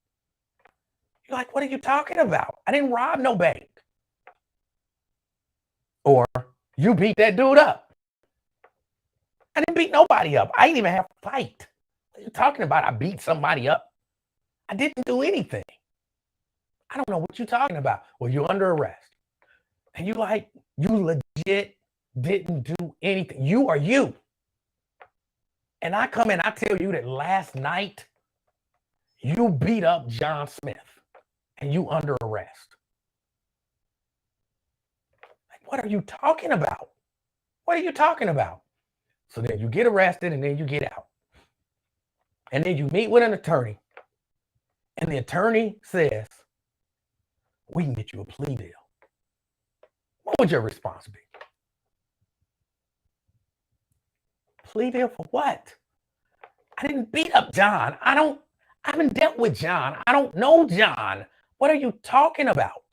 You're like, what are you talking about? I didn't rob no bank. Or you beat that dude up. I didn't beat nobody up. I didn't even have a fight. What are you talking about? I beat somebody up. I didn't do anything. I don't know what you're talking about. Well, you're under arrest. And you like, you legit didn't do anything. You are you. And I come in, I tell you that last night you beat up John Smith and you under arrest. Like, what are you talking about? What are you talking about? So then you get arrested and then you get out. And then you meet with an attorney. And the attorney says, we can get you a plea deal. What would your response be? Plea deal for what? I didn't beat up John. I haven't dealt with John. I don't know John. What are you talking about?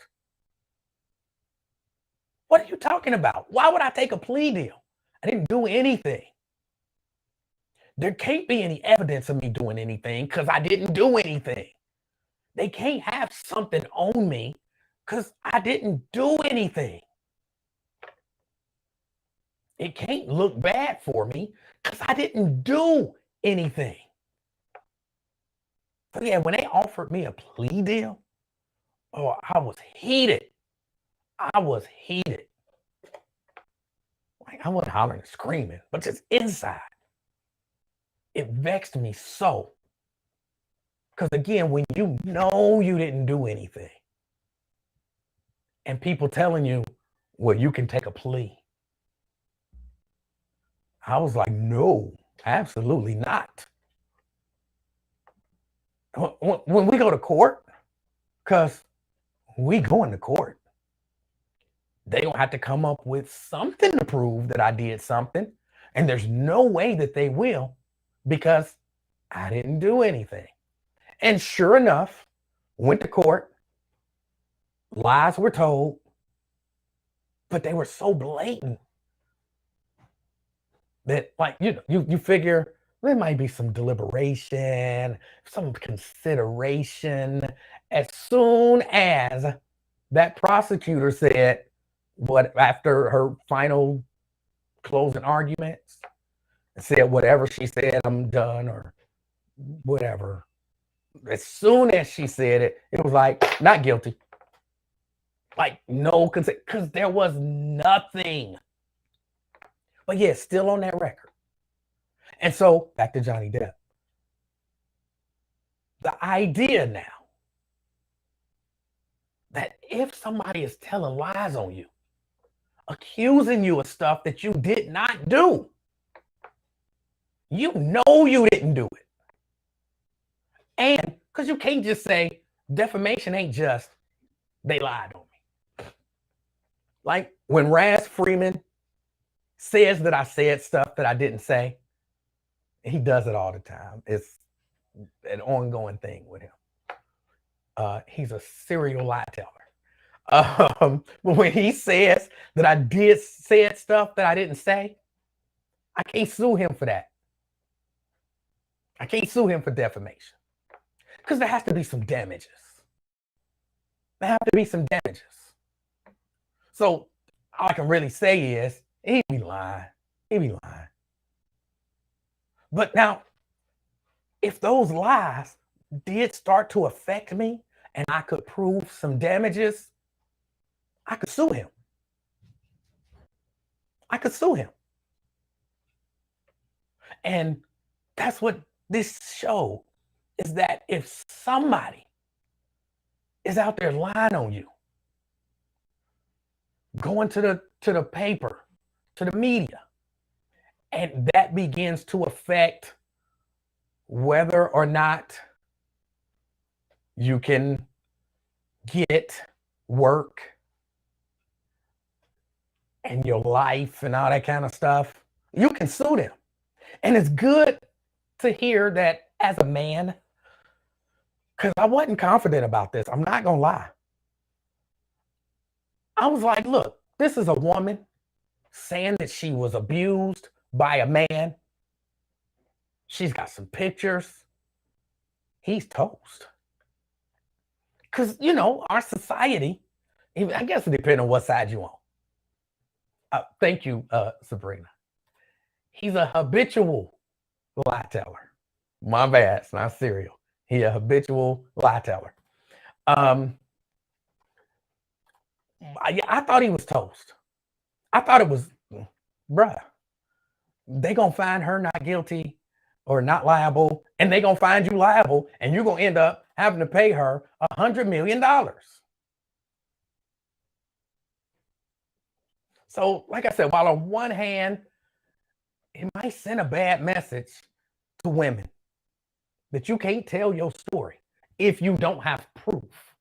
What are you talking about? Why would I take a plea deal? I didn't do anything. There can't be any evidence of me doing anything because I didn't do anything. They can't have something on me because I didn't do anything. It can't look bad for me because I didn't do anything. So yeah, when they offered me a plea deal, oh, I was heated. I was heated. Like I wasn't hollering and screaming, but just inside. It vexed me so. Because again, when you know you didn't do anything, and people telling you, well, you can take a plea. I was like, no, absolutely not. when we go to court, because we going to court, they don't have to come up with something to prove that I did something. And there's no way that they will, because I didn't do anything. And sure enough, went to court, lies were told, but they were so blatant that, like, you figure there might be some deliberation, some consideration. As soon as that prosecutor said, what, after her final closing arguments, said whatever she said, I'm done, or whatever. As soon as she said it, it was like, not guilty. Like, no consent, because there was nothing. But yeah, still on that record. And so back to Johnny Depp. The idea now that if somebody is telling lies on you, accusing you of stuff that you did not do, you know you didn't do it. And because you can't just say defamation ain't just they lied on me. Like when Raz Freeman says that I said stuff that I didn't say, he does it all the time. It's an ongoing thing with him. He's a serial lie teller. But when he says that I said stuff that I didn't say, I can't sue him for that. I can't sue him for defamation, because there has to be some damages. There have to be some damages. So all I can really say is he be lying. He be lying. But now, if those lies did start to affect me and I could prove some damages, I could sue him. I could sue him. And that's what this show is, that if somebody is out there lying on you, going to the paper, to the media, and that begins to affect whether or not you can get work and your life and all that kind of stuff, you can sue them. And it's good to hear that as a man, because I wasn't confident about this. I'm not going to lie. I was like, look, this is a woman saying that she was abused by a man. She's got some pictures. He's toast. Because, our society, I guess it depends on what side you on. Thank you, Sabrina. He's a habitual lie teller. My bad, it's not serial. He's a habitual lie teller. I thought he was toast. I thought it was, bruh, they gonna find her not guilty or not liable, and they gonna find you liable, and you're gonna end up having to pay her $100 million. So, like I said, while on one hand, it might send a bad message to women that you can't tell your story if you don't have proof.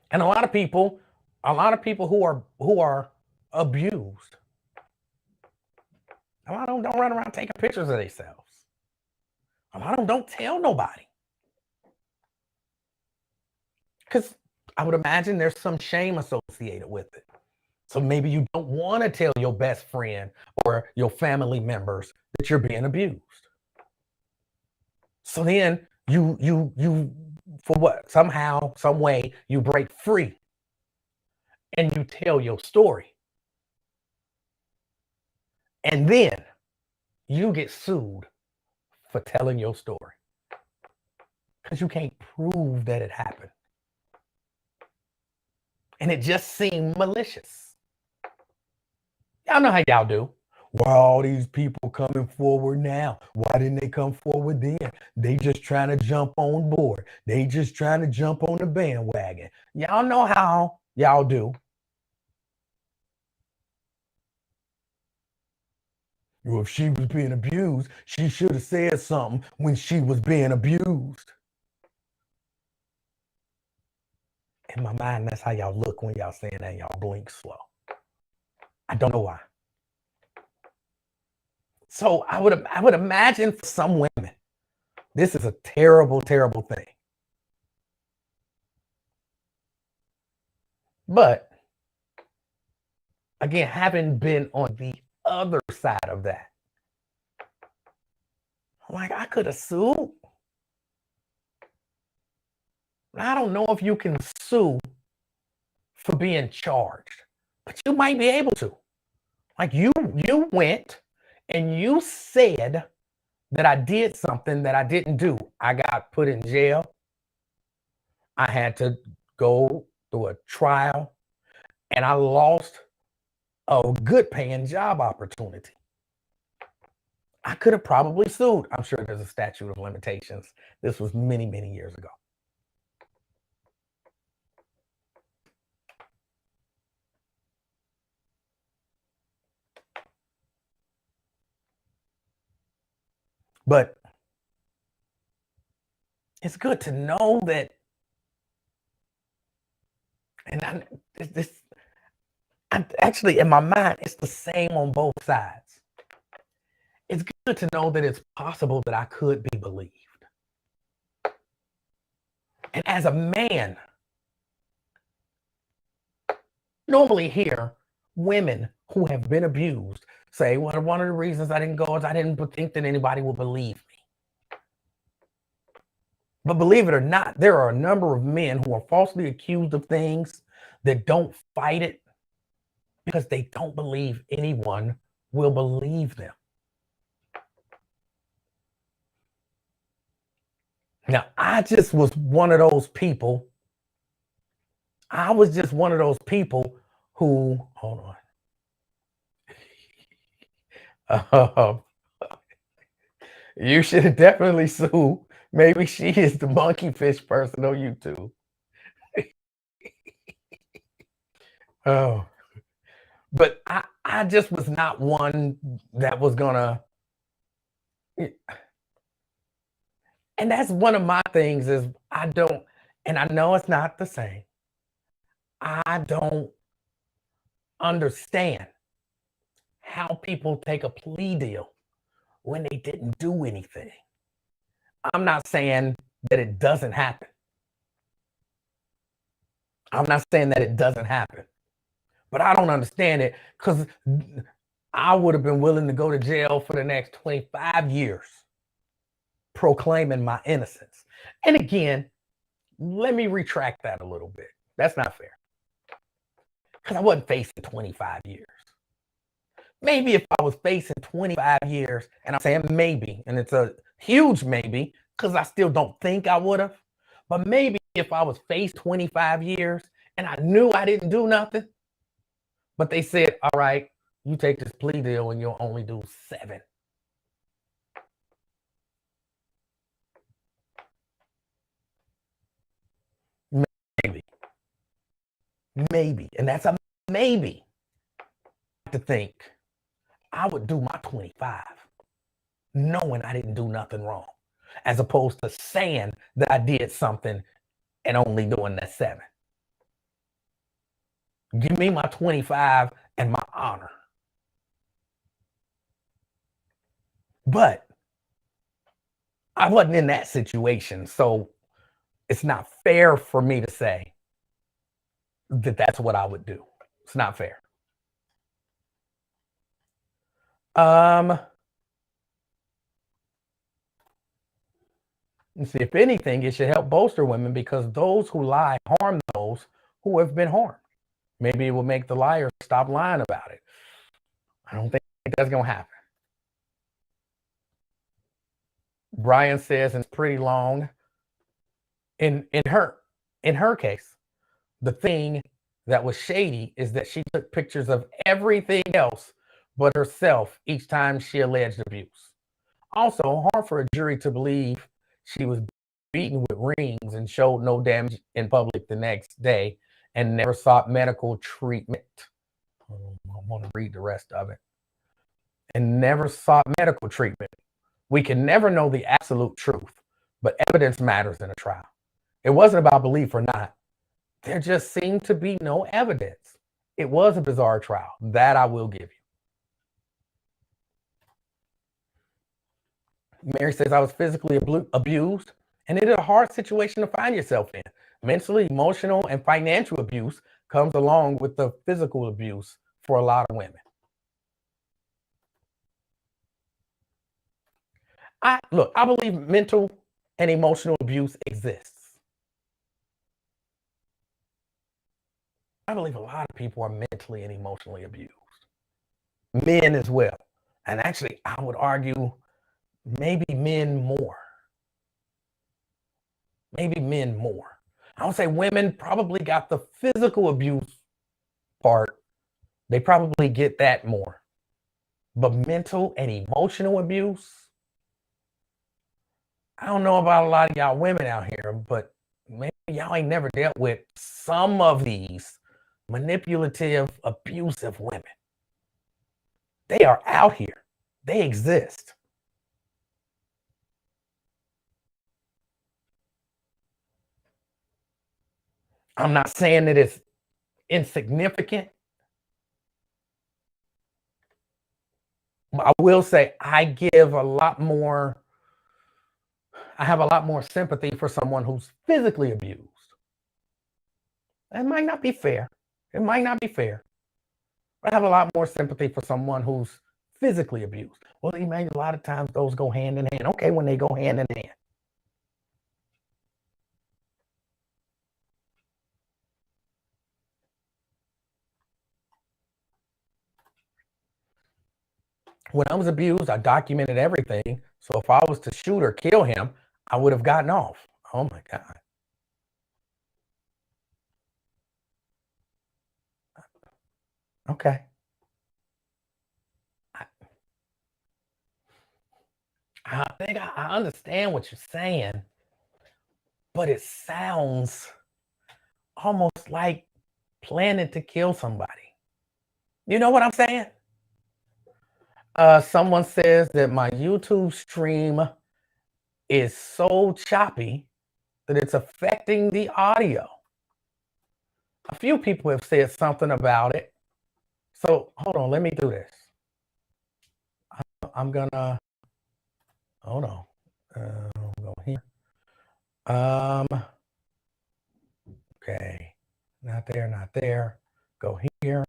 And a lot of people who are abused, a lot of them don't run around taking pictures of themselves. A lot of them don't tell nobody, because I would imagine there's some shame associated with it. So maybe you don't want to tell your best friend or your family members that you're being abused. So then you for what? Somehow, some way, you break free and you tell your story. And then you get sued for telling your story, because you can't prove that it happened. And it just seemed malicious. Y'all know how y'all do. Why are all these people coming forward now? Why didn't they come forward then? They just trying to jump on board. They just trying to jump on the bandwagon. Y'all know how y'all do. Well, if she was being abused, she should have said something when she was being abused. In my mind, that's how y'all look when y'all saying that. Y'all blink slow. I don't know why. So I would imagine for some women, this is a terrible, terrible thing. But again, having been on the other side of that, like I could have sued. I don't know if you can sue for being charged, but you might be able to. Like you went and you said that I did something that I didn't do. I got put in jail. I had to go through a trial and I lost a good paying job opportunity. I could have probably sued. I'm sure there's a statute of limitations. This was many, many years ago. But it's good to know that, and I'm actually in my mind, it's the same on both sides. It's good to know that it's possible that I could be believed. And as a man, normally hear women who have been abused say, well, one of the reasons I didn't go is I didn't think that anybody would believe me. But believe it or not, there are a number of men who are falsely accused of things that don't fight it because they don't believe anyone will believe them. Now, I just was one of those people. I was just one of those people who, hold on. You should definitely sue. Maybe she is the monkey fish person on YouTube. Oh, but I just was not one that was gonna. And that's one of my things is I don't, and I know it's not the same. I don't understand how people take a plea deal when they didn't do anything. I'm not saying that it doesn't happen. I'm not saying that it doesn't happen, but I don't understand it because I would have been willing to go to jail for the next 25 years proclaiming my innocence. And again, let me retract that a little bit. That's not fair because I wasn't facing 25 years. Maybe if I was facing 25 years, and I'm saying maybe, and it's a huge maybe because I still don't think I would have, but maybe if I was faced 25 years and I knew I didn't do nothing, but they said, all right, you take this plea deal and you'll only do 7. Maybe, and that's a maybe. To think I would do my 25 knowing I didn't do nothing wrong, as opposed to saying that I did something and only doing that 7. Give me my 25 and my honor. But I wasn't in that situation, so it's not fair for me to say that that's what I would do. It's not fair. And see, if anything, it should help bolster women because those who lie harm those who have been harmed. Maybe it will make the liars stop lying about it. I don't think that's going to happen. Brian says it's pretty long. In her case, the thing that was shady is that she took pictures of everything else but herself each time she alleged abuse. Also, hard for a jury to believe she was beaten with rings and showed no damage in public the next day and never sought medical treatment. I want to read the rest of it. and never sought medical treatment. We can never know the absolute truth, but evidence matters in a trial. It wasn't about belief or not. There just seemed to be no evidence. It was a bizarre trial. That I will give you. Mary says, I was physically abused, and it is a hard situation to find yourself in. Mentally, emotional, and financial abuse comes along with the physical abuse for a lot of women. I believe mental and emotional abuse exists. I believe a lot of people are mentally and emotionally abused. Men as well. And actually, I would argue maybe men more. Maybe men more. I would say women probably got the physical abuse part. They probably get that more. But mental and emotional abuse, I don't know about a lot of y'all women out here, but maybe y'all ain't never dealt with some of these manipulative, abusive women. They are out here. They exist. I'm not saying that it's insignificant. But I will say I have a lot more sympathy for someone who's physically abused. It might not be fair. It might not be fair. But I have a lot more sympathy for someone who's physically abused. Well, a lot of times those go hand in hand. Okay, when they go hand in hand. When I was abused, I documented everything. So if I was to shoot or kill him, I would have gotten off. Oh my God. Okay. I think I understand what you're saying, but it sounds almost like planning to kill somebody. You know what I'm saying? Someone says that my YouTube stream is so choppy that it's affecting the audio. A few people have said something about it. So hold on, let me do this. I'm gonna hold on. Go here. Okay, not there, not there. Go here.